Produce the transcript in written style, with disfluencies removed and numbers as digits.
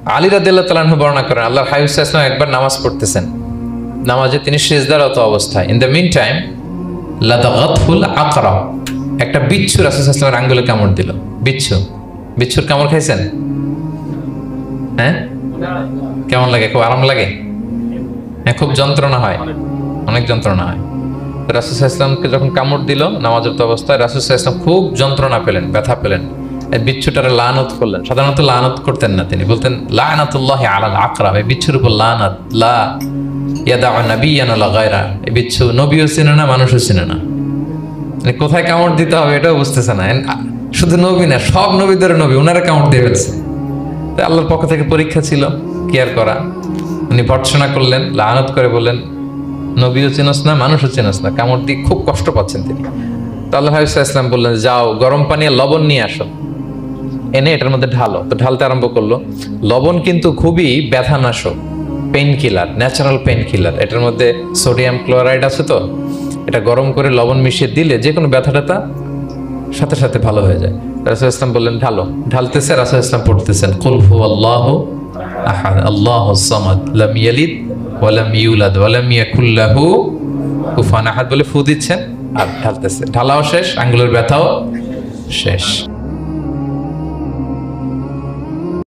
আলী রাদিয়াল্লাহু তাআলা আনহু বর্ণনা করেন, আল্লাহর হাবিব সাল্লাল্লাহু আলাইহি ওয়াসাল্লাম একবার নামাজ পড়তেছেন, নামাজে তিনি সিজদারত অবস্থায়, ইন দ্য মিন টাইম লাদাগাতহুল আকরা, একটা বিচ্ছু রাসূল সাল্লাল্লাহু আলাইহি ওয়াসাল্লামের আঙ্গুলে কামড় দিল। বিচ্ছুর কামড় খাইছেন? হ্যাঁ, কেমন লাগে? খুব আরাম লাগে? হ্যাঁ, খুব যন্ত্রণা হয়, অনেক যন্ত্রণা হয়। রাসূল সাল্লাল্লাহু আলাইহি ওয়াসাল্লামকে যখন কামড় দিল নামাজের অবস্থায়, রাসূল সাল্লাল্লাহু আলাইহি ওয়াসাল্লাম খুব যন্ত্রণা পেলেন, ব্যথা পেলেন, এই বিচ্ছুটারে লানত করলেন। সাধারণত লানত করতেন না, তিনি বলতেন লানাতুল্লাহি আলাল আকরাব, এই বিচ্ছুর উপর লানাত, লা ইয়াদাউ নাবিয়ান ওয়ালা গায়রা, এই বিচ্ছু নবীও চিনে না, মানুষও চিনে না, মানে কোথায় কামড় দিতে হবে এটাও বুঝতেছে না। শুধু নবী না, সব নবীদের নবী, ওনারা কামড় দিয়ে ফেলছে। তাই আল্লাহর পক্ষ থেকে পরীক্ষা ছিল, কেয়ার করা। উনি ভর্ৎসনা করলেন, লানত করে বললেন নবীও চিনস না, মানুষও চিনস না, কামড় দিয়ে খুব কষ্ট পাচ্ছেন তিনি। তো আল্লাহ হাবিব সাল্লাল্লাহু আলাইহি ওয়াসাল্লাম বললেন, যাও গরম পানি আর লবণ নিয়ে আসো, এনে এটার মধ্যে ঢালো। তো ঢালতে আরম্ভ করলো। লবণ কিন্তু খুবই ব্যথানাশক, pain killer, natural pain killer. এটার মধ্যে সোডিয়াম ক্লোরাইড আছে, তো এটা গরম করে লবণ মিশিয়ে দিলে যে কোনো ব্যথাটা সাথে সাথে ভালো হয়ে যায়। রাসূল ইসলাম বললেন ঢালো। ঢালতেছে, রাসূল ইসলাম পড়তেছেন কুল হুয়াল্লাহু আহাদ আল্লাহুস সামাদ লাম ইয়ালিদ ওয়া লাম ইউলাদ ওয়া লাম ইয়াকুল লাহু কুফুয়ান আহাদ বলে ফু দিচ্ছেন আর ঢালতেছে। ঢালাও শেষ, আঙ্গুলের ব্যথাও শেষ।